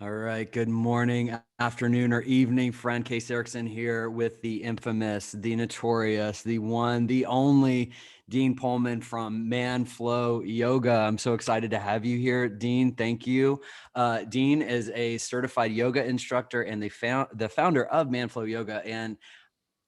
All right. Good morning, afternoon, or evening. Friend Case Erickson here with the infamous, the notorious, the one, the only Dean Pohlman from Man Flow Yoga. I'm so excited to have you here, Dean. Thank you. Dean is a certified yoga instructor and the founder of Man Flow Yoga, and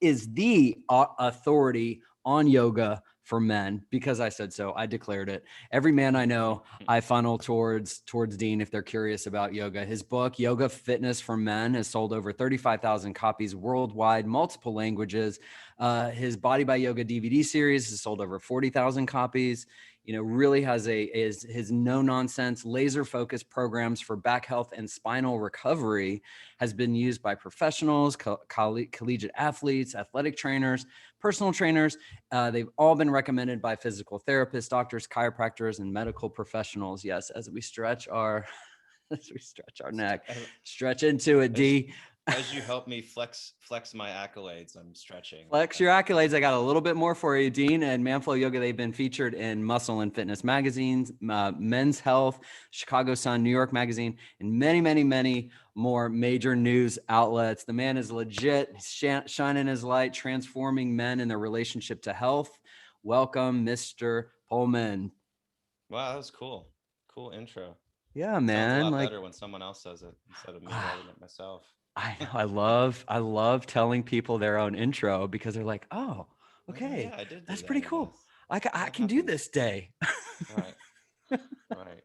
is the authority on yoga for men because I said so. I declared it. Every man I know, I funnel towards Dean if they're curious about yoga. His book, Yoga Fitness for Men, has sold over 35,000 copies worldwide, multiple languages. His Body by Yoga DVD series has sold over 40,000 copies. Really has his no nonsense, laser focused programs for back health and spinal recovery has been used by professionals, collegiate athletes, athletic trainers, personal trainers. They've all been recommended by physical therapists, doctors, chiropractors, and medical professionals. Yes, as we stretch our neck, stretch into it, as, D. as you help me flex my accolades, I'm stretching. Flex your accolades. I got a little bit more for you, Dean. And Manflow Yoga, they've been featured in Muscle and Fitness magazines, Men's Health, Chicago Sun, New York Magazine, and many, many, many more major news outlets. The man is legit, shining his light, transforming men in their relationship to health. Welcome, Mr. Pohlman. Wow, that was cool. Cool intro. Yeah, Sounds a man. lot Like, better when someone else says it instead of me writing it myself. I know. I love telling people their own intro because they're like, oh, Like, oh yeah, okay, I did do that's that, pretty I guess. cool. I That can do happens. this day. Right, right.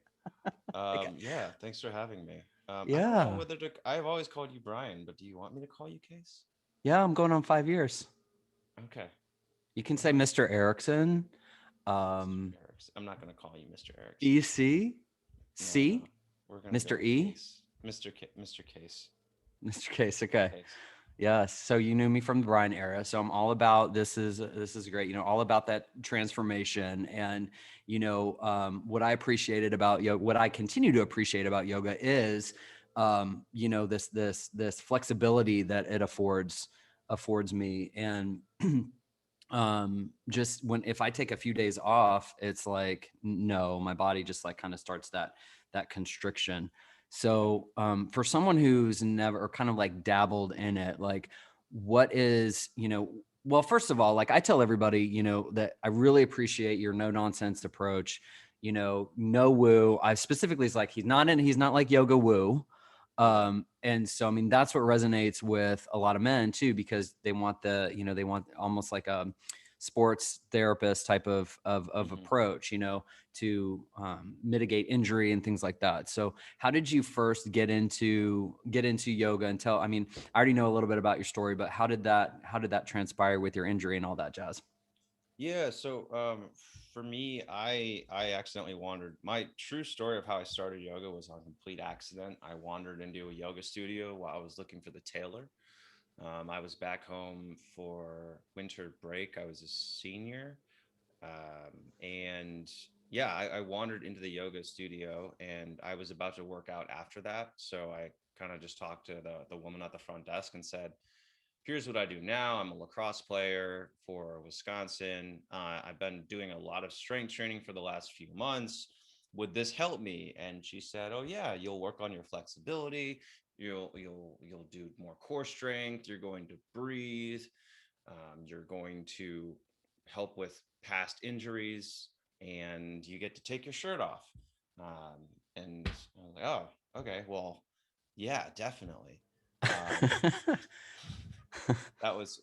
Like, Yeah, thanks for having me. I don't know yeah. whether to. I've always called you Brian, but do you want me to call you Case? Yeah, I'm going on 5 years. Okay. You can All say right. Mr. Erickson. Mr. Um, Erickson. I'm not gonna call you Mr. Erickson. EC, No, no. C, We're gonna go Mr. with E, Case. Mr. Case. Mr. Case. Mr. Okay. Case. Yes. So you knew me from the Brian era. So I'm all about this is great. All about that transformation. And what I appreciated about yoga, what I continue to appreciate about yoga is this flexibility that it affords me. And just when if I take a few days off, it's like no, my body just like kind of starts that constriction. Yeah. So for someone who's never or kind of like dabbled in it, like what is well, first of all, like I tell everybody that I really appreciate your no nonsense approach. No woo. I specifically is like he's not like yoga woo. Yeah. And so I mean that's what resonates with a lot of men too, because they want almost like a sports therapist type of Hmm. approach, to mitigate injury and things like that. So how did you first get into yoga? And tell, I mean, I already know a little bit about your story, but how did that transpire with your injury and all that jazz? Yeah. So, for me, I accidentally wandered. My true story of how I started yoga was on complete accident. I wandered into a yoga studio while I was looking for the tailor. I was back home for winter break. I was a senior, and yeah, I wandered into the yoga studio, and I was about to work out after that. So I kind of just talked to the woman at the front desk and said, here's what I do now. I'm a lacrosse player for Wisconsin. I've been doing a lot of strength training for the last few months. Would this help me? And she said, oh yeah, you'll work on your flexibility. You'll do more core strength. You're going to breathe. You're going to help with past injuries, and you get to take your shirt off. And I was like, oh, okay, well, yeah, definitely. Um, that was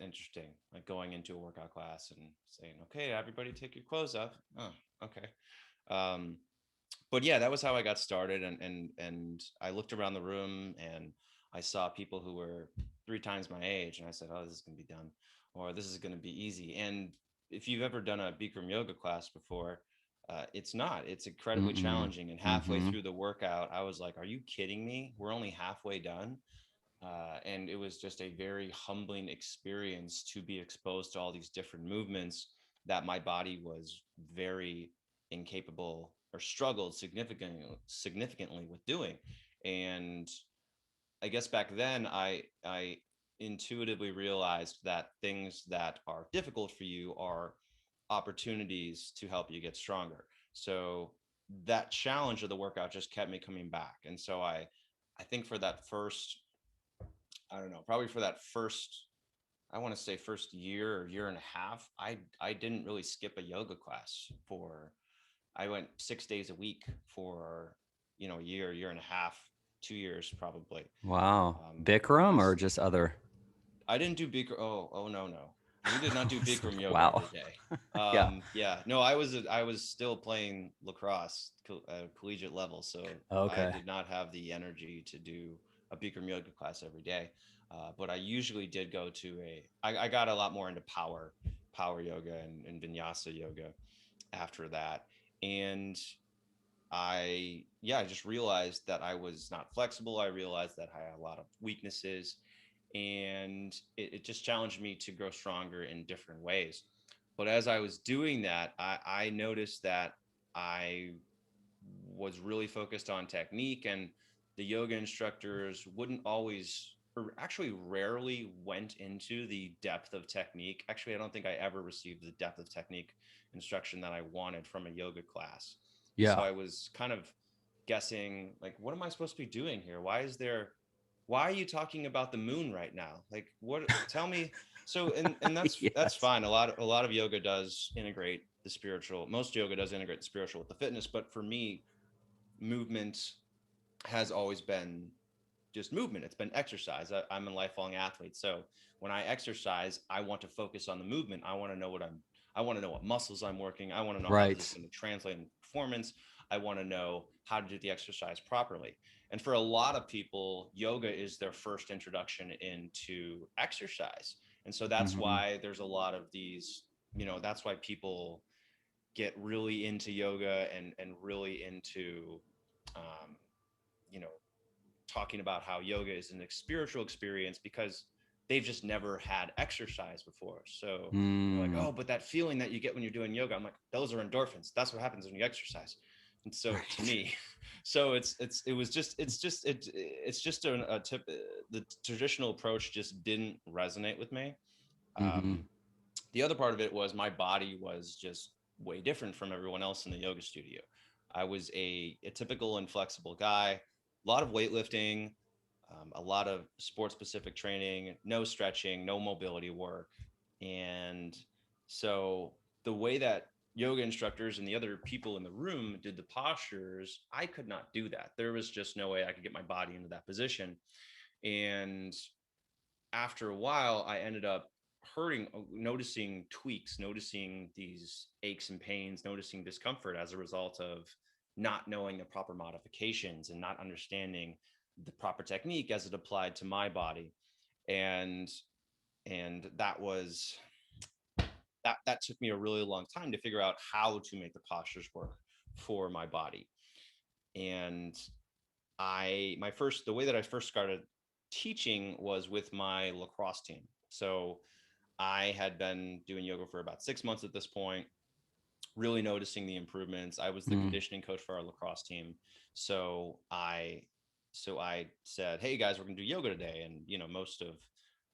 interesting, like going into a workout class and saying, okay, everybody take your clothes off. Oh, okay. um but yeah, that was how I got started, and I looked around the room and I saw people who were 3 times my age, and I said, oh, this is going to be done, or this is going to be easy. And if you've ever done a Bikram yoga class before, it's incredibly Mm-mm. challenging. And halfway Mm-hmm. through the workout, I was like, are you kidding me? We're only halfway done. And it was just a very humbling experience to be exposed to all these different movements that my body was very incapable or struggled significantly with doing. And I guess back then I intuitively realized that things that are difficult for you are opportunities to help you get stronger. So that challenge of the workout just kept me coming back. And so I think for that first, I don't know, probably for that first, I want to say first year or year and a half, I didn't really skip a yoga class for, I went 6 days a week for, a year and a half, 2 years probably. Wow. I Bikram or just other? I didn't do Bikram. Oh no, no. We did not do It's Bikram like, yoga wow. every day. Yeah. Yeah, no, I was still playing lacrosse collegiate level, so I Okay. did not have the energy to do a Bikram yoga class every day. But I usually did go to I got a lot more into power yoga and vinyasa yoga after that. And I just realized that I was not flexible. I realized that I had a lot of weaknesses, and it just challenged me to grow stronger in different ways. But as I was doing that, I noticed that I was really focused on technique, and the yoga instructors wouldn't always, or actually rarely, went into the depth of technique. Actually, I don't think I ever received the depth of technique instruction that I wanted from a yoga class. And so Yeah. I was kind of guessing, like, what am I supposed to be doing here? Why are you talking about the moon right now? Like, what, tell me. So, and that's Yes. fine. A lot of yoga does integrate the spiritual. Most yoga does integrate the spiritual with the fitness, but for me, movement has always been just movement. It's been exercise. I'm a lifelong athlete. So when I exercise, I want to focus on the movement. I want to know what muscles I'm working. I want to know how this is Right. going to translate in performance. I want to know how to do the exercise properly. And for a lot of people, yoga is their first introduction into exercise. And so that's Hmm. why there's a lot of these, that's why people get really into yoga and really into um, you know talking about how yoga is an spiritual experience because they've just never had exercise before. So they're like, Mm. oh, but that feeling that you get when you're doing yoga, I'm like, those are endorphins. That's what happens when you exercise. And so to Right. me, so it's just a tip. The traditional approach just didn't resonate with me. Hmm. um, the other part of it was my body was just way different from everyone else in the yoga studio. I was a typical inflexible guy, a lot of weightlifting, a lot of sport specific training, no stretching, no mobility work. And so the way that yoga instructors and the other people in the room did the postures, I could not do that. There was just no way I could get my body into that position. And after a while, I ended up noticing tweaks, noticing these aches and pains, noticing discomfort as a result of not knowing the proper modifications and not understanding the proper technique as it applied to my body. And that was that took me a really long time to figure out how to make the postures work for my body. And the way that I first started teaching was with my lacrosse team. So I had been doing yoga for about 6 months at this point, really noticing the improvements. I was the Mm. conditioning coach for our lacrosse team. So I said, hey guys, we're gonna do yoga today. And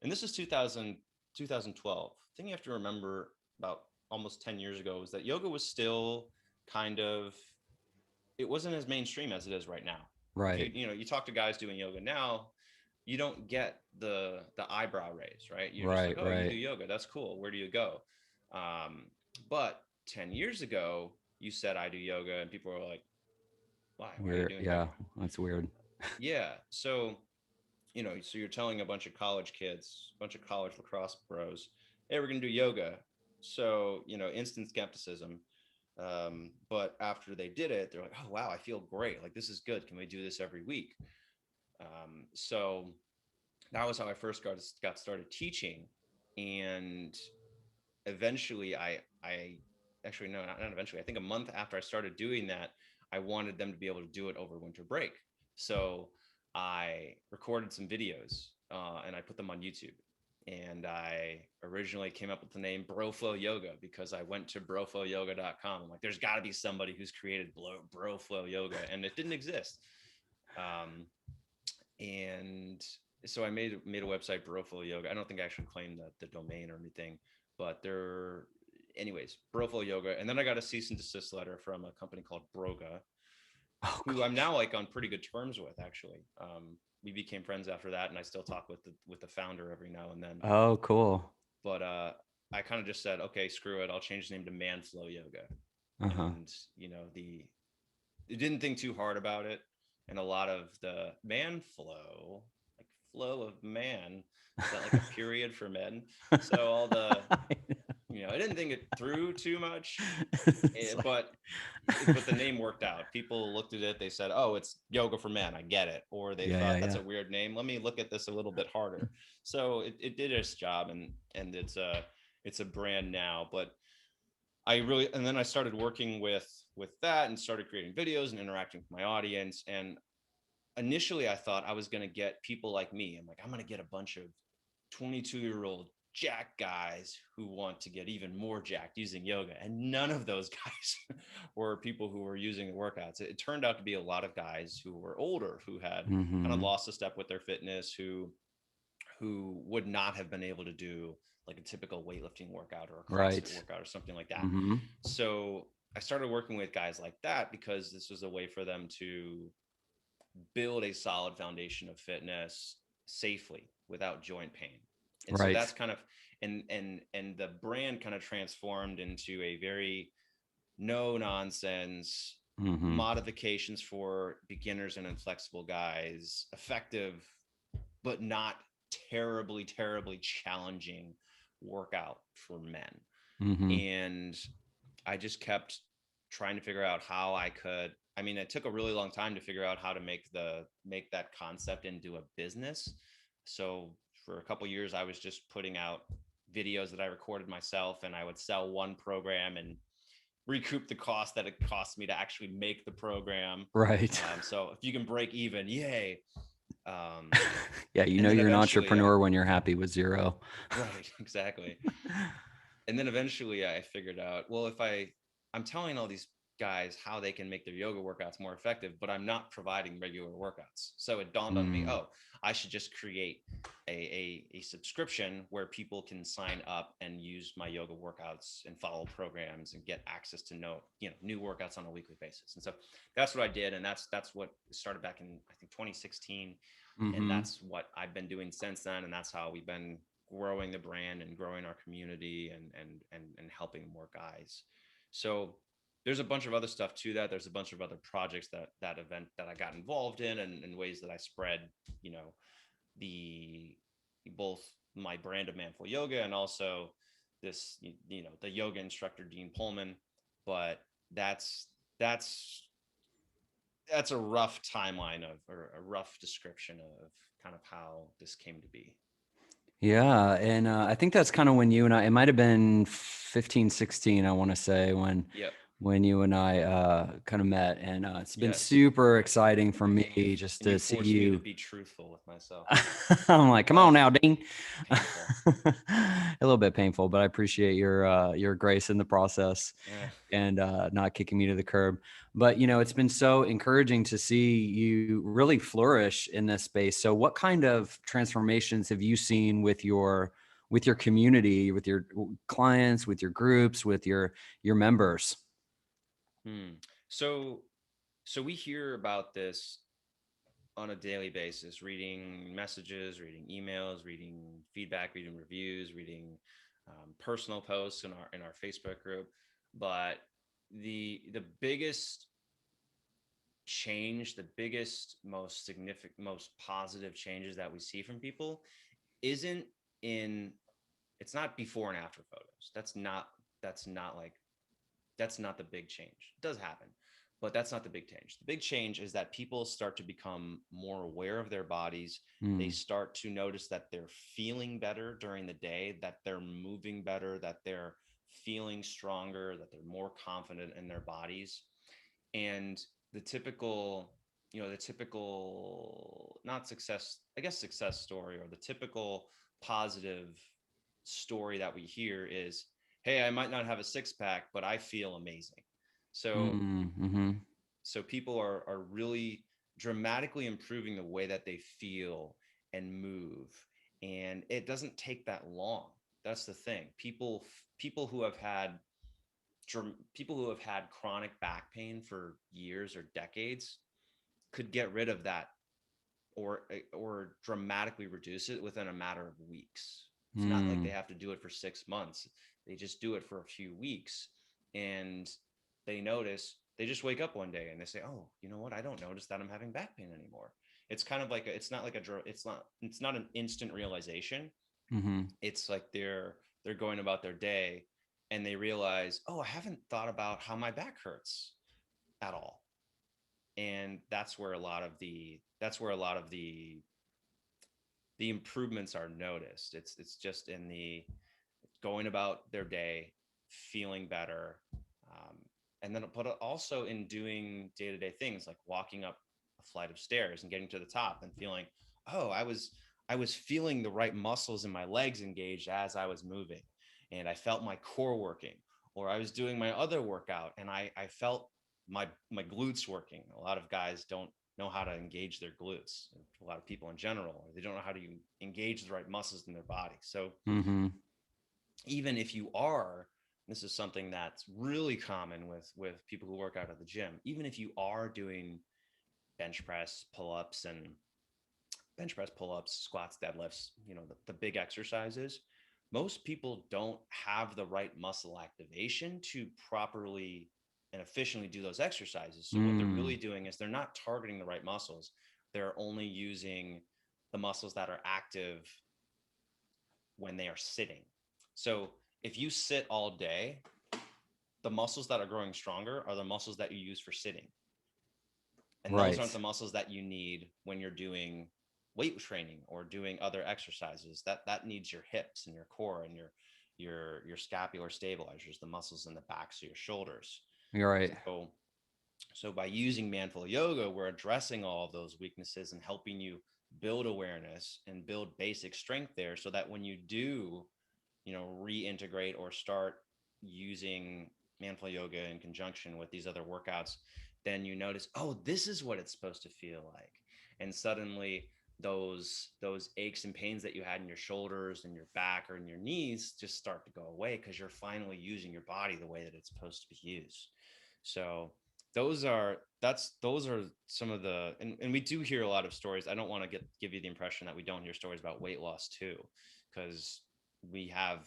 and this is 2012. The thing you have to remember about almost 10 years ago was that yoga was still kind of, it wasn't as mainstream as it is right now. If Right. you talk to guys doing yoga now, you don't get the eyebrow raise, right? You're just like, Right. oh, you do Right. yoga, that's cool. Where do you go? But 10 years ago, you said I do yoga, and people were like, why? Why are you Weird. doing Yeah. yoga? That's weird. Yeah. So so you're telling a bunch of college kids, a bunch of college lacrosse bros, hey, we're gonna do yoga. So instant skepticism. But after they did it, they're like, oh wow, I feel great. Like this is good. Can we do this every week? So that was how I first got started teaching. And eventually I actually, no, not eventually, I think a month after I started doing that, I wanted them to be able to do it over winter break. So I recorded some videos, and I put them on YouTube. And I originally came up with the name Broflow Yoga because I went to broflowyoga.com. I'm like, there's got to be somebody who's created Broflow Yoga, and it didn't exist. Um, and so I made a website, Barofalo Yoga. I don't think I actually claimed the domain or anything, but anyways, Broflo Yoga. And then I got a cease and desist letter from a company called Broga, Oh who I'm gosh. now like on pretty good terms with, actually. We became friends after that, and I still talk with the founder every now and then. Oh, cool. But I kind of just said, okay, screw it. I'll change the name to Manflow Yoga. Uh-huh. And the it didn't think too hard about it. And a lot of the man flow, like flow of man, is that like a period for men? So all the I didn't think it through too much, It's like, but the name worked out. People looked at it, they said, "Oh, it's yoga for men. I get it." Or they yeah, yeah, thought that's yeah. a weird name. Let me look at this a little bit harder. So it did its job, and it's a brand now. But and then I started working with that and started creating videos and interacting with my audience. And initially I thought I was going to get people like me. I'm like, I'm going to get a bunch of 22-year-old jack guys who want to get even more jacked using yoga. And none of those guys were people who were using the workouts. It turned out to be a lot of guys who were older, who had kind of Mm-hmm. lost a step with their fitness, who would not have been able to do like a typical weightlifting workout or a CrossFit Right. workout or something like that. Mm-hmm. So I started working with guys like that because this was a way for them to build a solid foundation of fitness safely without joint pain. And so Right. that's kind of and the brand kind of transformed into a very no nonsense Mm-hmm. modifications for beginners and inflexible guys, effective but not terribly challenging workout for men. Mm-hmm. And I just kept trying to figure out how I could. I mean, it took a really long time to figure out how to make that concept into a business. So for a couple of years, I was just putting out videos that I recorded myself, and I would sell one program and recoup the cost that it cost me to actually make the program. Right. So if you can break even, yay. Um, Yeah, and then you're an eventually, entrepreneur when you're happy with zero. right, exactly. And then eventually I figured out, well, if I'm telling all these guys how they can make their yoga workouts more effective, but I'm not providing regular workouts. So it dawned on me, Mm, oh, I should just create a subscription where people can sign up and use my yoga workouts and follow programs and get access to new workouts on a weekly basis. And so that's what I did. And that's what started back in, I think, 2016. And mm-hmm. that's what I've been doing since then. And that's how we've been growing the brand and growing our community and helping more guys. So there's a bunch of other stuff to that. There's a bunch of other projects that event that I got involved in, and ways that I spread, you know, the both my brand of Manful Yoga and also this, the yoga instructor Dean Pohlman. But that's that's that's a rough timeline of, or a rough description of kind of how this came to be. Yeah. And I think that's kind of when you and I, it might have been 15, 16, I want to say, Yep. when you and I kind of met. And it's been Yes. super exciting for me just And you to see forced me to you. be truthful with myself. I'm like, come on Well, now, Dean. painful. A little bit painful, but I appreciate your grace in the process Eh. and not kicking me to the curb. But it's been so encouraging to see you really flourish in this space. So, what kind of transformations have you seen with your community, with your clients, with your groups, with your members? Hmm. So, so we hear about this on a daily basis, reading messages, reading emails, reading feedback, reading reviews, reading personal posts in our Facebook group. But the biggest change, the biggest, most significant, most positive changes that we see from people isn't in it's not before and after photos. That's not that's not the big change. It does happen, but that's not the big change. The big change is that people start to become more aware of their bodies. They Mm, start to notice that they're feeling better during the day, that they're moving better, that they're feeling stronger, that they're more confident in their bodies. And the typical, the typical, not success, I guess, success story, or the typical positive story that we hear is, hey, I might not have a six pack, but I feel amazing. So mm-hmm. people are really dramatically improving the way that they feel and move. And it doesn't take that long. that's the thing. People who have had people who have had chronic back pain for years or decades could get rid of that, or dramatically reduce it within a matter of weeks. It's not like they Mm, have to do it for 6 months. They just do it for a few weeks, and they just wake up one day and they say, "Oh, you know what? I don't notice that I'm having back pain anymore." It's kind of like it's not like it's not an instant realization. mm-hmm. It's like they're going about their day and they realize, "Oh, I haven't thought about how my back hurts at all." And that's where a lot of the improvements are noticed. It's just in the going about their day, feeling better, um, and then but also in doing day to day things like walking up a flight of stairs and getting to the top and feeling, oh, I was feeling the right muscles in my legs engaged as I was moving, and I felt my core working. Or I was doing my other workout and I felt my glutes working. A lot of guys don't know how to engage their glutes. A lot of people in general, they don't know how to engage the right muscles in their body. So Mm-hmm. even if you are, this is something that's really common with people who work out at the gym, even if you are doing bench press pull-ups and squats, deadlifts, the big exercises, most people don't have the right muscle activation to properly and efficiently do those exercises. So what they're really Mm, doing is they're not targeting the right muscles. They're only using the muscles that are active when they are sitting. So if you sit all day, the muscles that are growing stronger are the muscles that you use for sitting. And those aren't the right. muscles that you need when you're doing weight training or doing other exercises. That needs your hips and your core and your scapular stabilizers, the muscles in the backs of your shoulders. You're right. So by using Manful Yoga, we're addressing all of those weaknesses and helping you build awareness and build basic strength there, so that when you do, reintegrate or start using Manful Yoga in conjunction with these other workouts, then you notice, oh, this is what it's supposed to feel like. And suddenly those aches and pains that you had in your shoulders and your back or in your knees just start to go away, because you're finally using your body the way that it's supposed to be used. So those are some of the, and we do hear a lot of stories. I don't want to give you the impression that we don't hear stories about weight loss too, because we have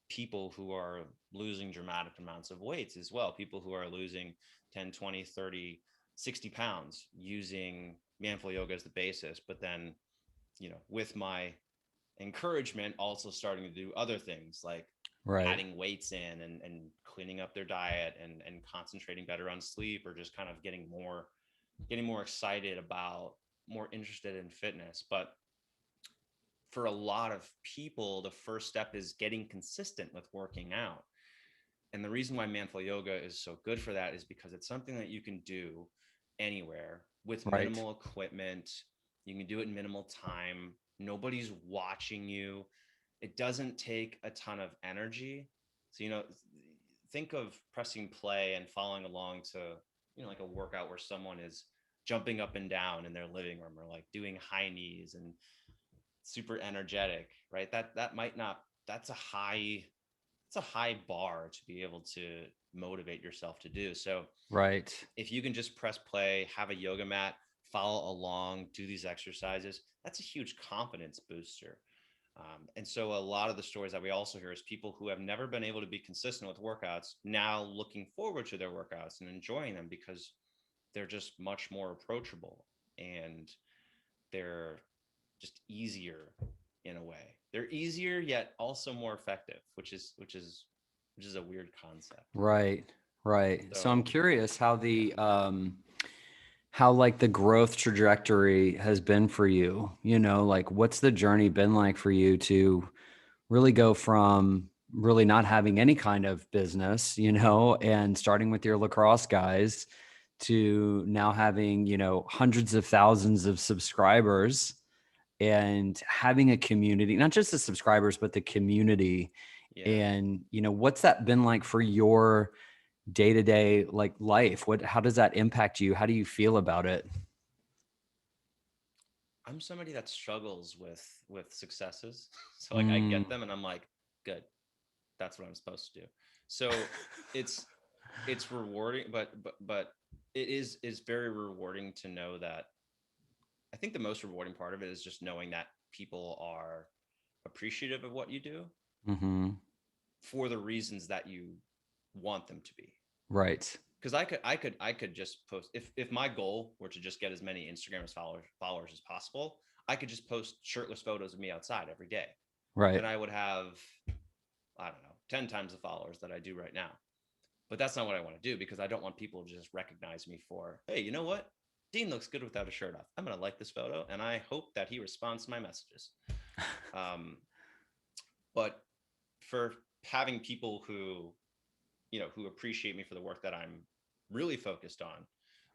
people who are losing dramatic amounts of weights as well, people who are losing 10, 20, 30, 60 pounds using Manful Yoga as the basis, but then, with my encouragement, also starting to do other things like Right. adding weights in and cleaning up their diet and concentrating better on sleep, or just kind of getting more excited about, more interested in fitness. But for a lot of people, the first step is getting consistent with working out. And the reason why Manful Yoga is so good for that is because it's something that you can do anywhere with Right. minimal equipment. You can do it in minimal time. Nobody's watching you. It doesn't take a ton of energy. So, think of pressing play and following along to, like a workout where someone is jumping up and down in their living room, or like doing high knees and super energetic, right? That might not, that's a high it's a high bar to be able to motivate yourself to do. So Right. if you can just press play, have a yoga mat, follow along, do these exercises, that's a huge confidence booster. And so a lot of the stories that we also hear is people who have never been able to be consistent with workouts now looking forward to their workouts and enjoying them, because they're just much more approachable, and they're just easier in a way. They're easier yet also more effective, which is a weird concept. Right. Right. So I'm So curious how yeah, how like the growth trajectory has been for you. Like what's the journey been like for you to really go from really not having any kind of business, and starting with your lacrosse guys to now having, hundreds of thousands of subscribers and having a community, not just the subscribers, but the community. yeah. And, what's that been like for your day-to-day like life? How does that impact you? How do you feel about it? I'm somebody that struggles with successes. So like I Mm, get them and I'm like, good. That's what I'm supposed to do. So it's rewarding, but it is very rewarding to know that. I think the most rewarding part of it is just knowing that people are appreciative of what you do Mm-hmm. for the reasons that you want them to be. Right. Because I could just post, if my goal were to just get as many Instagram followers as possible, I could just post shirtless photos of me outside every day. Right. Then I would have, I don't know, 10 times the followers that I do right now. But that's not what I want to do, because I don't want people to just recognize me for, hey, you know what? Dean looks good without a shirt off. I'm going to like this photo, and I hope that he responds to my messages. Um, but for having people who, who appreciate me for the work that I'm really focused on,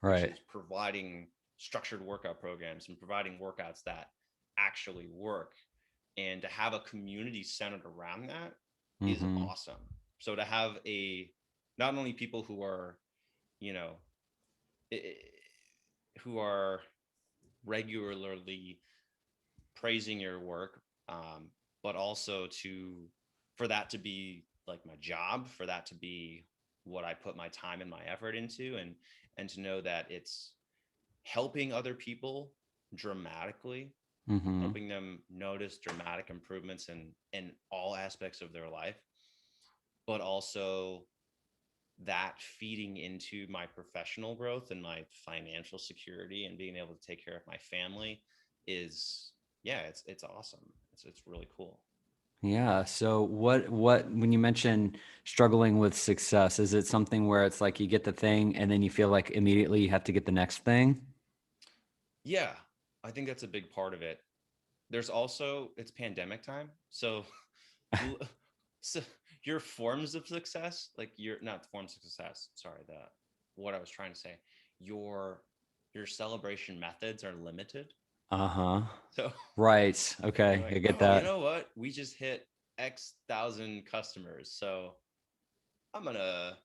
which Right. is providing structured workout programs and providing workouts that actually work, and to have a community centered around that is Mm-hmm. awesome. So to have not only people who are, you know, who are regularly praising your work, but also for that to be like my job, for that to be what I put my time and my effort into, and to know that it's helping other people dramatically, Mm-hmm. helping them notice dramatic improvements in all aspects of their life, but also that feeding into my professional growth and my financial security and being able to take care of my family is, yeah, it's awesome. It's really cool. Yeah. So when you mention struggling with success, is it something where it's like you get the thing and then you feel like immediately you have to get the next thing? Yeah, I think that's a big part of it. There's also, it's pandemic time, so so your forms of success, like your not forms of success, sorry, the what I was trying to say, your your celebration methods are limited. Uh-huh. So Right. you're Okay. I like, get oh, you that. know what? We just hit X thousand customers, so I'm gonna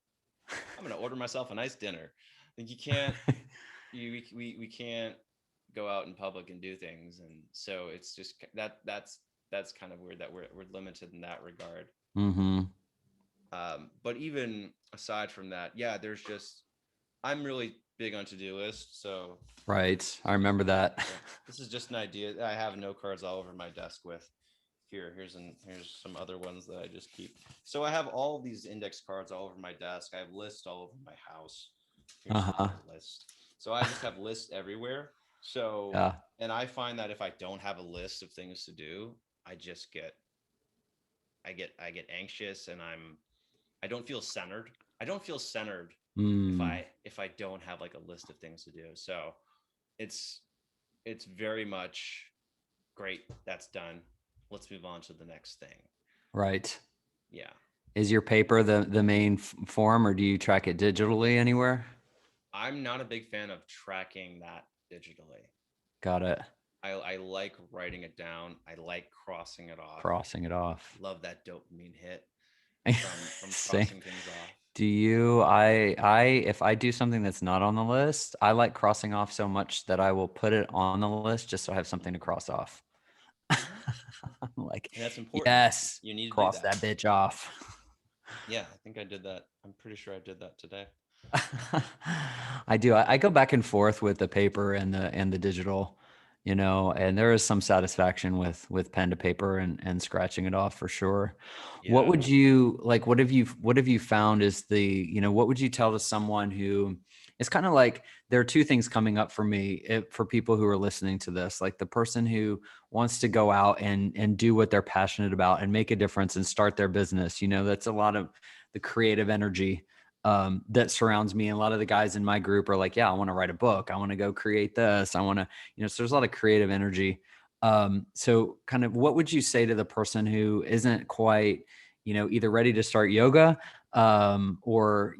order myself a nice dinner. Like you can't, we can't go out in public and do things, and so it's just that's kind of weird that we're limited in that regard. Mm-hmm. But even aside from that, yeah, there's just, I'm really big on to-do lists, so Right. this I is just remember an that. yeah, this is just an idea. I have note cards all over my desk with, here's some other ones that I just keep. So I have all these index cards all over my desk. I have lists all over my house. Here's Uh-huh. another list. So I just have lists everywhere. So, Yeah. and I find that if I don't have a list of things to do, I just I get anxious, and I don't feel centered. I don't feel centered if Mm. I don't have like a list of things to do. So it's it's very much great. That's done. Let's move on to the next thing. Right. Yeah. Is your paper the main form, or do you track it digitally anywhere? I'm not a big fan of tracking that digitally. Got it. I like writing it down. I like crossing it off. Crossing it off. Love that dopamine hit from Same. crossing things off. Do you? If I do something that's not on the list, I like crossing off so much that I will put it on the list just so I have something to cross off. Mhm. I'm like, And that's important. yes, You need to do cross that. that bitch off. Yeah, I think I did that. I'm pretty sure I did that today. I do. I go back and forth with the paper and the digital, and there is some satisfaction with pen to paper and scratching it off for sure. What Yeah. would you like? What have you found is what would you tell to someone who it's kind of like there are two things coming up for me for people who are listening to this, like the person who wants to go out and do what they're passionate about and make a difference and start their business. That's a lot of the creative energy that surrounds me. And a lot of the guys in my group are like, yeah, I want to write a book. I want to go create this. I want to, so there's a lot of creative energy. So kind of what would you say to the person who isn't quite, either ready to start yoga, or,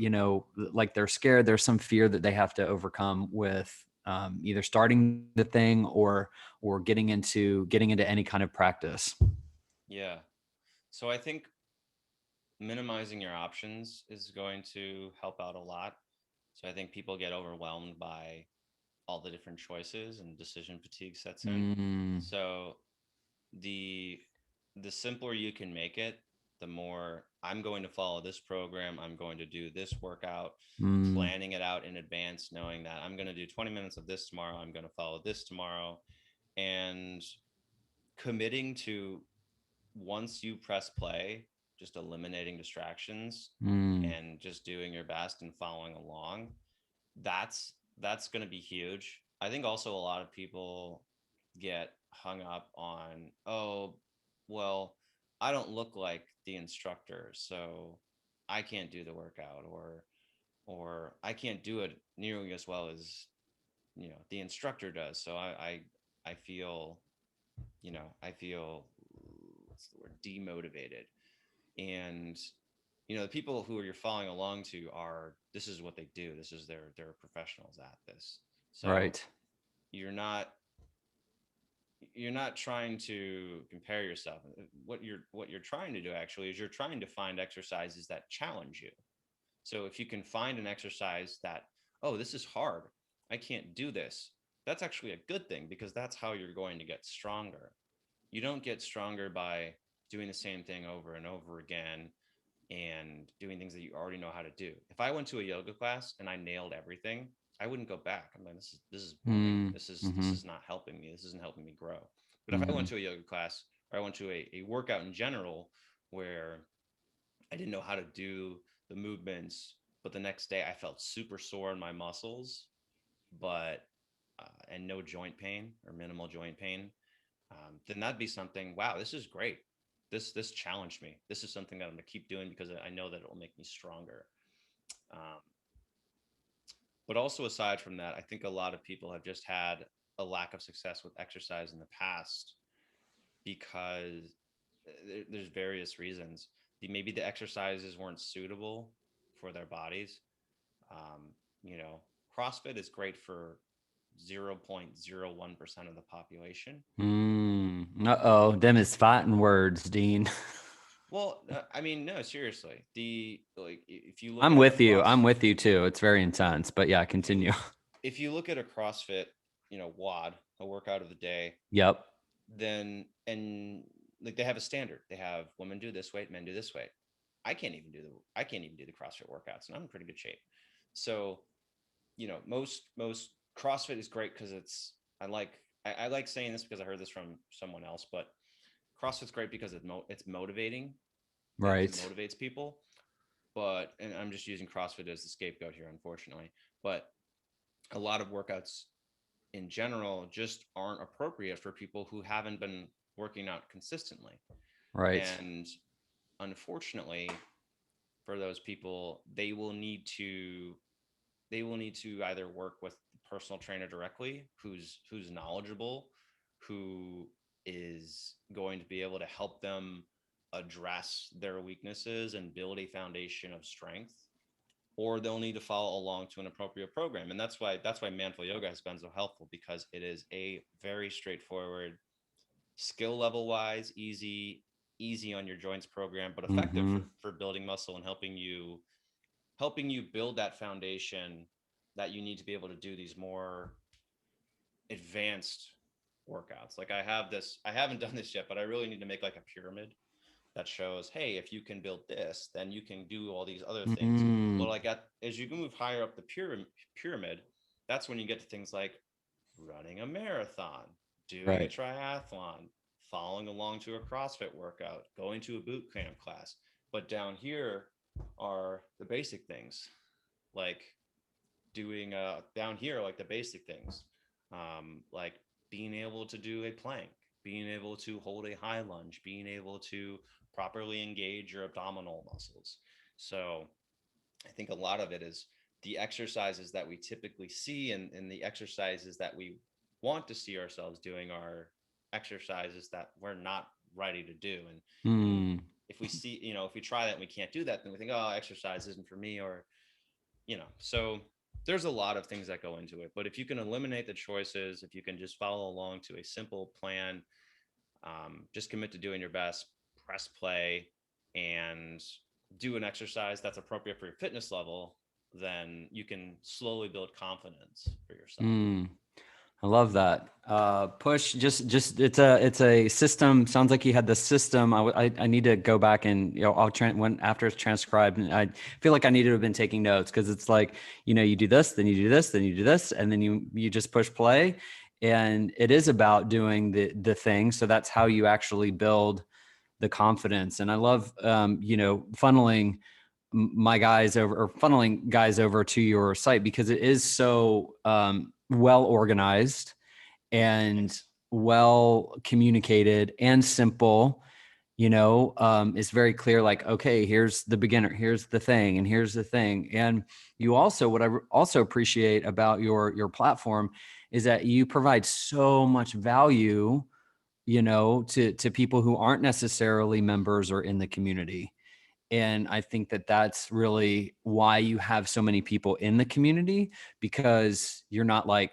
like they're scared, there's some fear that they have to overcome with, either starting the thing or getting into any kind of practice. Yeah. So I think minimizing your options is going to help out a lot. So I think people get overwhelmed by all the different choices, and decision fatigue sets in. Mm, So the the simpler you can make it, the more I'm going to follow this program. I'm going to do this workout, Mm, planning it out in advance, knowing that I'm going to do 20 minutes of this tomorrow. I'm going to follow this tomorrow. And committing to, once you press play, just eliminating distractions mm, and just doing your best and following along. That's going to be huge. I think also a lot of people get hung up on, oh, well, I don't look like the instructor, so I can't do the workout, or I can't do it nearly as well as, the instructor does. So I feel, I feel, what's the word, demotivated. And the people who you're following along to are, this is what they do, this is they're professionals at this. So right. you're not you're not trying to compare yourself. What you're trying to do actually is you're trying to find exercises that challenge you. So if you can find an exercise that, oh, this is hard, I can't do this, that's actually a good thing, because that's how you're going to get stronger. You don't get stronger by doing the same thing over and over again and doing things that you already know how to do. If I went to a yoga class and I nailed everything, I wouldn't go back. I'm like, this is boring. Mm, This is mm-hmm, not helping me. This isn't helping me grow. But if I mm-hmm. went to a yoga class, or I went to a workout in general where I didn't know how to do the movements, but the next day I felt super sore in my muscles, but and no joint pain or minimal joint pain, then that'd be something. Wow, this is great. This challenged me. This is something that I'm gonna keep doing because I know that it will make me stronger. Um, but also, aside from that, I think a lot of people have just had a lack of success with exercise in the past because there's various reasons. Maybe the exercises weren't suitable for their bodies. Um, you know, CrossFit is great for 0.01% of the population. Uh-oh, them is fighting words, Dean. Well, I mean, no, seriously. If you look I'm at a with you. I'm cross, with you too. It's very intense, but yeah, if you continue. if you look at a CrossFit, WOD, a workout of the day, Yep. then, and like, they have a standard. They have women do this weight, men do this weight. I can't even do the CrossFit workouts, and I'm in pretty good shape. So, most CrossFit is great because I like saying this because I heard this from someone else, but CrossFit's great because it's motivating. It Right. motivates people. But, and I'm just using CrossFit as the scapegoat here, unfortunately. But a lot of workouts in general just aren't appropriate for people who haven't been working out consistently. Right. And unfortunately, for those people, they will need to either work with the personal trainer directly, who's knowledgeable, who is going to be able to help them address their weaknesses and build a foundation of strength, or they'll need to follow along to an appropriate program. And that's why Manful Yoga has been so helpful, because it is a very straightforward, skill level wise, easy on your joints program, but effective Mm-hmm. for building muscle and helping you build that foundation that you need to be able to do these more advanced workouts. Like, I haven't done this yet, but I really need to make like a pyramid that shows, hey, if you can build this, then you can do all these other things. Mm, But like, as you can move higher up the pyramid, that's when you get to things like running a marathon, doing a right. triathlon, following along to a CrossFit workout, going to a boot camp class. But down here are the basic things, like doing down here, like the basic things, like being able to do a plank, being able to hold a high lunge, being able to properly engage your abdominal muscles. So I think a lot of it is the exercises that we typically see, and the exercises that we want to see ourselves doing are exercises that we're not ready to do. And Mm, if we see, if we try that and we can't do that, then we think, oh, exercise isn't for me, or, so there's a lot of things that go into it. But if you can eliminate the choices, if you can just follow along to a simple plan, just commit to doing your best, press play, and do an exercise that's appropriate for your fitness level, then you can slowly build confidence for yourself. mm. I love that. Push, just it's a system. Sounds like you had the system. I need to go back and, I'll when after it's transcribed, and I feel like I need to have been taking notes, because it's like, you do this, then you do this, then you do this, and then you just push play. And it is about doing the thing. So that's how you actually build the confidence. And I love, funneling my guys over, or funneling guys over to your site, because it is so well organized and Thanks. well communicated and simple. It's very clear, like, okay, here's the beginner, here's the thing, and here's the thing. And you also, what I also appreciate about your platform is that you provide so much value, to people who aren't necessarily members or in the community. And I think that that's really why you have so many people in the community, because you're not like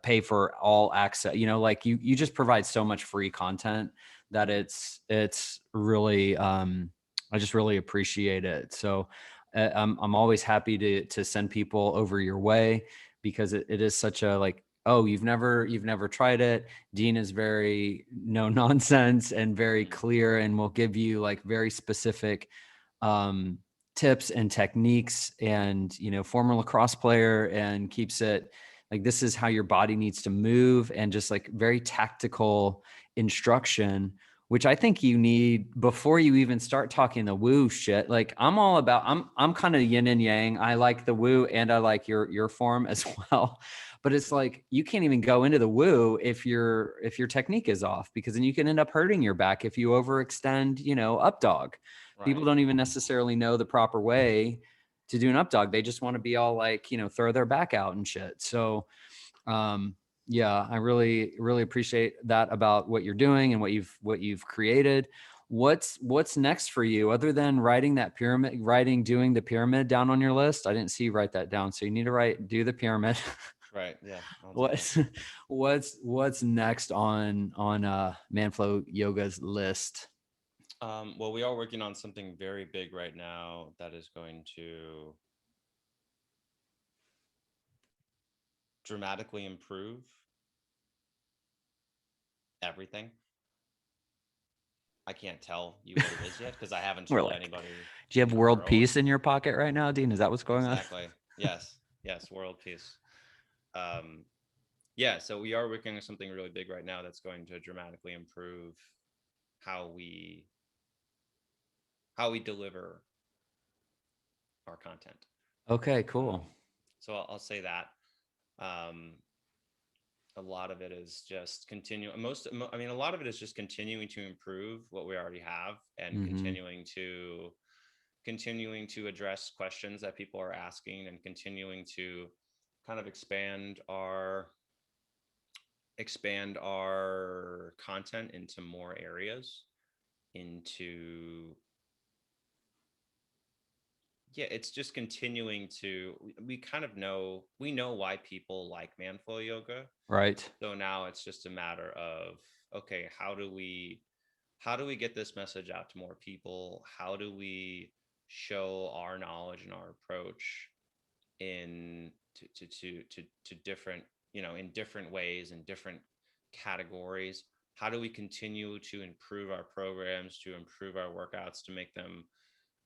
pay for all access, like you just provide so much free content that it's really, I just really appreciate it. So I'm always happy to send people over your way, because it is such a, like, oh, you've never tried it. Dean is very no nonsense and very Mhm. clear, and will give you like very specific um, tips and techniques, and, former lacrosse player, and keeps it like, this is how your body needs to move, and just like very tactical instruction, which I think you need before you even start talking the woo shit. Like, I'm all about, I'm kind of yin and yang. I like the woo, and I like your form as well. But it's like, you can't even go into the woo if your technique is off, because then you can end up hurting your back if you overextend, up dog. People Right. don't even necessarily know the proper way to do an up dog. They just want to be all like, throw their back out and shit. So, um, yeah, I really, really appreciate that about what you're doing and what you've created. What's next for you, other than doing the pyramid down on your list? I didn't see you write that down. So you need to do the pyramid. Right. Yeah. I'll do that. what's, what's next on Manflow Yoga's list? Well, we are working on something very big right now that is going to dramatically improve everything. I can't tell you what it is yet because I haven't We're told like, anybody do you have in the world world. peace in your pocket right now, Dean? Is that what's going on? Exactly. Yes. Yes. World peace. Um, yeah. So we are working on something really big right now that's going to dramatically improve how we how we deliver our content. Okay, cool. So I'll say that. Um, a lot of it is just I mean, a lot of it is just continuing to improve what we already have, and Hmm. continuing to address questions that people are asking, and continuing to kind of expand our content into more areas, into yeah, it's just continuing to we kind of know why people like manflow yoga. Right. So now it's just a matter of, okay, how do we get this message out to more people? How do we show our knowledge and our approach in to different, in different ways, in different categories? How do we continue to improve our programs, to improve our workouts, to make them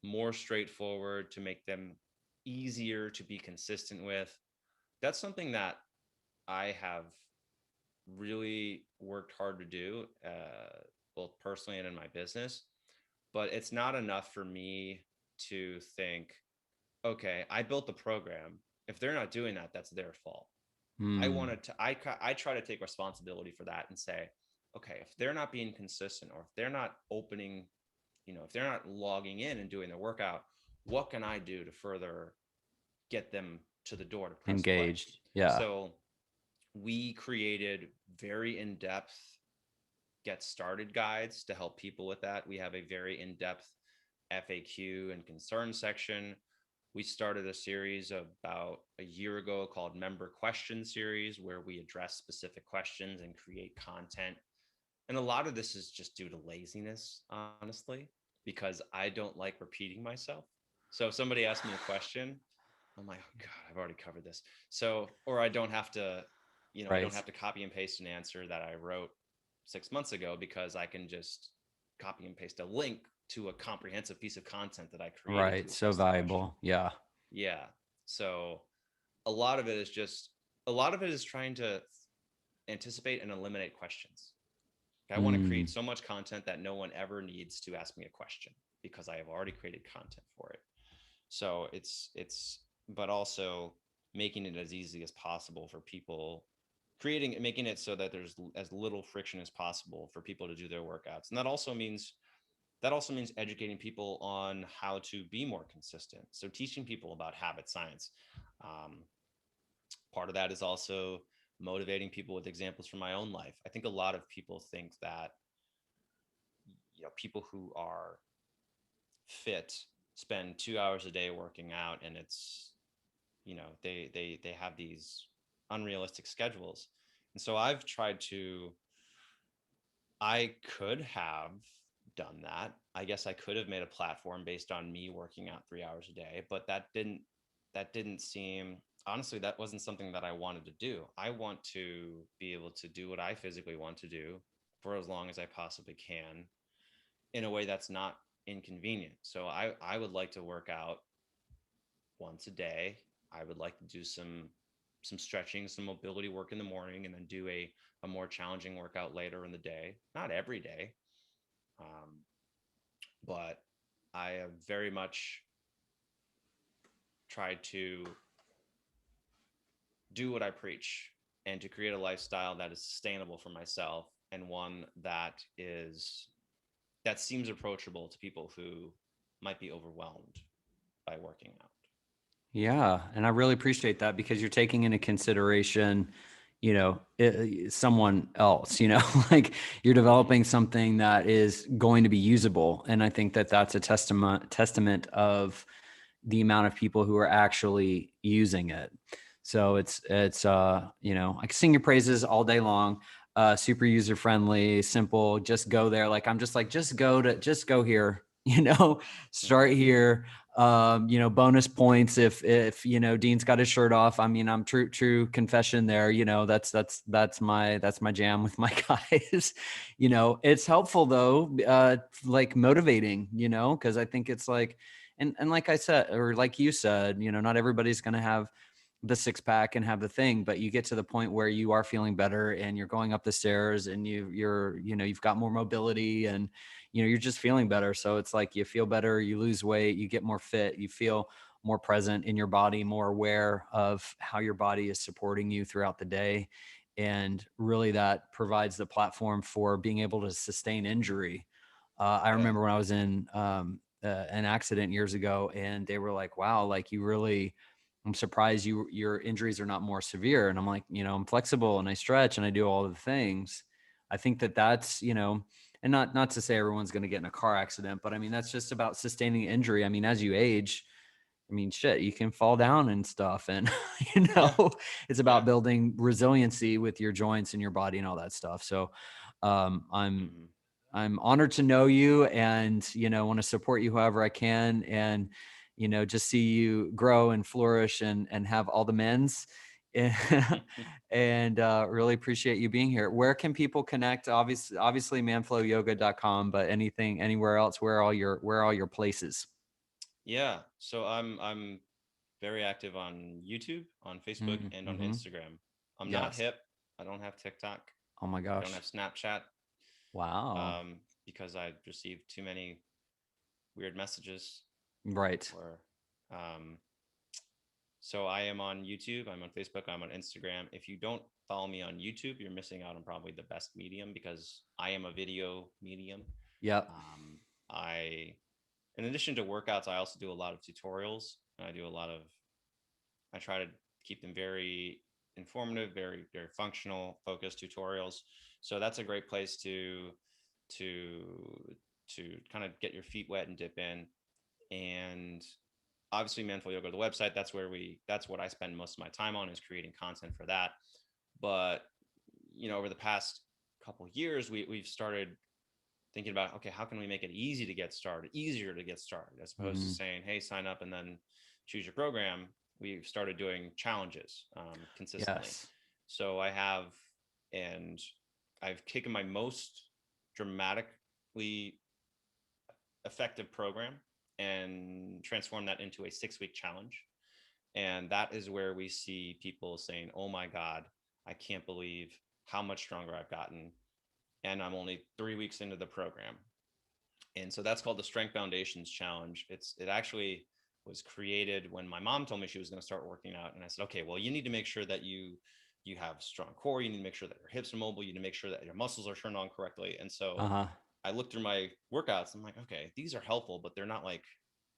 more straightforward, to make them easier to be consistent with? That's something that I have really worked hard to do, both personally and in my business. But it's not enough for me to think, okay, I built the program. If they're not doing that, that's their fault. Hmm. I try to take responsibility for that and say, okay, if they're not being consistent, or if they're not opening, if they're not logging in and doing their workout, what can I do to further get them to the door to press play? Engaged. Yeah. So we created very in-depth get started guides to help people with that. We have a very in-depth FAQ and concern section. We started a series about a year ago called Member Question Series, where we address specific questions and create content. And a lot of this is just due to laziness, honestly, because I don't like repeating myself. So if somebody asks me a question, I'm like, oh God, I've already covered this. So, or I don't have to. I don't Right. have to copy and paste an answer that I wrote 6 months ago, because I can just copy and paste a link to a comprehensive piece of content that I created Right. to So address the question. valuable. Yeah. Yeah. So a lot of it is just, a lot of it is trying to anticipate and eliminate questions. I want to create Mm. so much content that no one ever needs to ask me a question, because I have already created content for it. So but also making it as easy as possible for people, making it so that there's as little friction as possible for people to do their workouts. And that also means educating people on how to be more consistent. So teaching people about habit science. Um, Part of that is also motivating people with examples from my own life. I think a lot of people think that, people who are fit spend 2 hours a day working out, and it's, they have these unrealistic schedules. And so I could have done that. I guess I could have made a platform based on me working out 3 hours a day, but that didn't seem, honestly, that wasn't something that I wanted to do. I want to be able to do what I physically want to do for as long as I possibly can, in a way that's not inconvenient. So I would like to work out once a day. I would like to do some stretching, some mobility work in the morning, and then do a more challenging workout later in the day. Not every day, um, but I have very much tried to do what I preach, and to create a lifestyle that is sustainable for myself, and one that seems approachable to people who might be overwhelmed by working out. Yeah, and I really appreciate that because you're taking into consideration, someone else, like you're Mm-hmm. developing something that is going to be usable. And I think that that's a testament of the amount of people who are actually using it. So I can sing your praises all day long. Super user friendly, simple, just go there. Like I'm just like, just go here, start Mm-hmm. here. Bonus points if Dean's got his shirt off. I mean, I'm true confession there. That's my jam with my guys. It's helpful though, like motivating, because I think it's like, and like I said, or like you said, not everybody's going to have the six pack and have the thing, but you get to the point where you are feeling better and you're going up the stairs and you've got more mobility and, you're just feeling better. So it's like you feel better, you lose weight, you get more fit, you feel more present in your body, more aware of how your body is supporting you throughout the day. And really that provides the platform for being able to sustain injury. I Yeah. remember when I was in an accident years ago and they were like, wow, like I'm surprised your injuries are not more severe. And I'm like, I'm flexible and I stretch and I do all of the things. I think that's, and not to say everyone's going to get in a car accident, but I mean, that's just about sustaining injury. I mean, as you age, I mean, shit, you can fall down and stuff. And, Yeah. it's about Yeah. building resiliency with your joints and your body and all that stuff. So, um, I'm, Mm-hmm. I'm honored to know you and, want to support you however I can. And, just see you grow and flourish and have all the men's and really appreciate you being here. Where can people connect? Obviously manflowyoga.com, but anywhere else, where are all your places? Yeah. So I'm very active on YouTube, on Facebook, and on Mm-hmm. Instagram. I'm not Yes. hip. I don't have TikTok. Oh my I don't have gosh. Snapchat, Wow. because I received too many weird messages. Right. Or, um, so I am on YouTube. I'm on Facebook. I'm on Instagram. If you don't follow me on YouTube, you're missing out on probably the best medium, because I am a video medium. Yep. Um, I, in addition to workouts, I also do a lot of tutorials. I do a lot of I try to keep them very informative, very very functional, focused tutorials. So that's a great place to to kind of get your feet wet and dip in. And obviously, Manful Yoga, the website, that's what I spend most of my time on, is creating content for that. But over the past couple of years, we've started thinking about, okay, how can we make it easier to get started, as opposed to Mm-hmm. saying, hey, sign up and then choose your program. We've started doing challenges consistently. Yes. So and I've taken my most dramatically effective program and transformed that into a 6-week challenge. And that is where we see people saying, oh my God, I can't believe how much stronger I've gotten. And I'm only 3 weeks into the program. And so that's called the Strength Foundations Challenge. It actually was created when my mom told me she was going to start working out. And I said, okay, well, you need to make sure that you have strong core. You need to make sure that your hips are mobile. You need to make sure that your muscles are turned on correctly. And so Uh-huh. I looked through my workouts. I'm like, okay, these are helpful, but they're not like,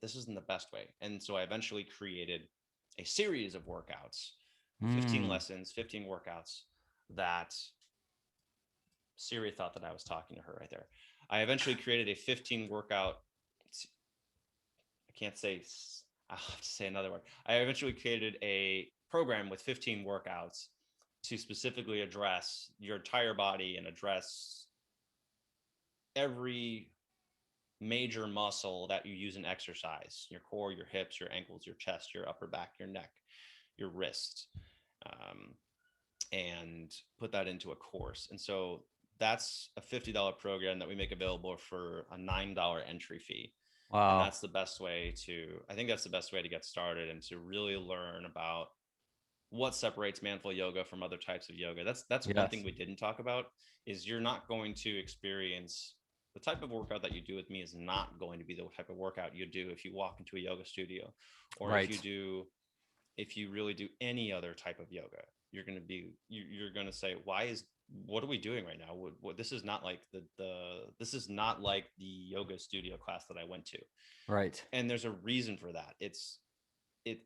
this isn't the best way. And so I eventually created a series of workouts, 15 Mm. lessons, 15 workouts that Siri thought that I was talking to her right there. I eventually created a 15 workout. I can't say, I'll have to say another word. I eventually created a program with 15 workouts to specifically address your entire body and address every major muscle that you use in exercise: your core, your hips, your ankles, your chest, your upper back, your neck, your wrists, um, and put that into a course. And so that's a $50 program that we make available for a $9 entry fee. And Wow. that's the best way I think that's the best way to get started and to really learn about what separates manful yoga from other types of yoga. That's one thing Yes. we didn't talk about, is you're not going to experience the type of workout that you do with me is not going to be the type of workout you do if you walk into a yoga studio, or Right. if you really do any other type of yoga. You're going to say, what are we doing right now? This is not like this is not like the yoga studio class that I went to. Right. And there's a reason for that. It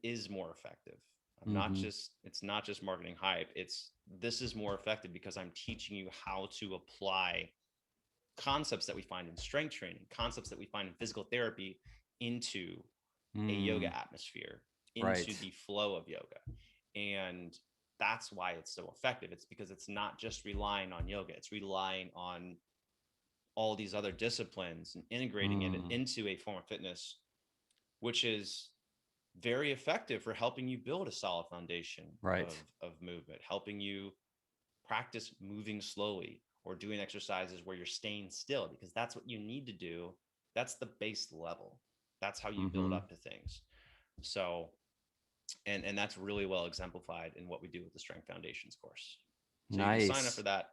is more effective. Mm-hmm. It's not just marketing hype. This is more effective because I'm teaching you how to apply concepts that we find in strength training, concepts that we find in physical therapy, into a Mm. yoga atmosphere, into Right. the flow of yoga. And that's why it's so effective. It's because it's not just relying on yoga, it's relying on all these other disciplines and integrating it Mm. into a form of fitness, which is very effective for helping you build a solid foundation Right. of movement, helping you practice moving slowly or doing exercises where you're staying still, because that's what you need to do. That's the base level. That's how you build Mm-hmm. up to things. So, and that's really well exemplified in what we do with the Strength Foundations course. So you can sign up for Nice.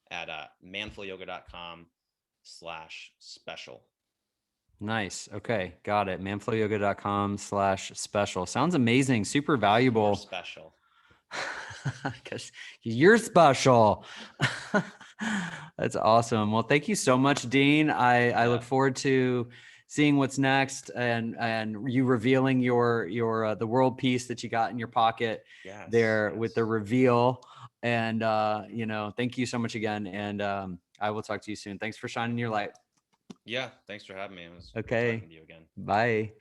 that at manfulyoga.com/special. Nice. Okay. Got it. manflowyoga.com/special. Sounds amazing. Super Because you're valuable. special. Because you're special. That's awesome. Well, thank you so much, Dean. I Yeah. look forward to seeing what's next, and you revealing your the world piece that you got in your pocket Yes. there with the Yes. reveal. And thank you so much again. And I will talk to you soon. Thanks for shining your light. Yeah. Thanks for having me. It was great talking Okay. to you again. Bye.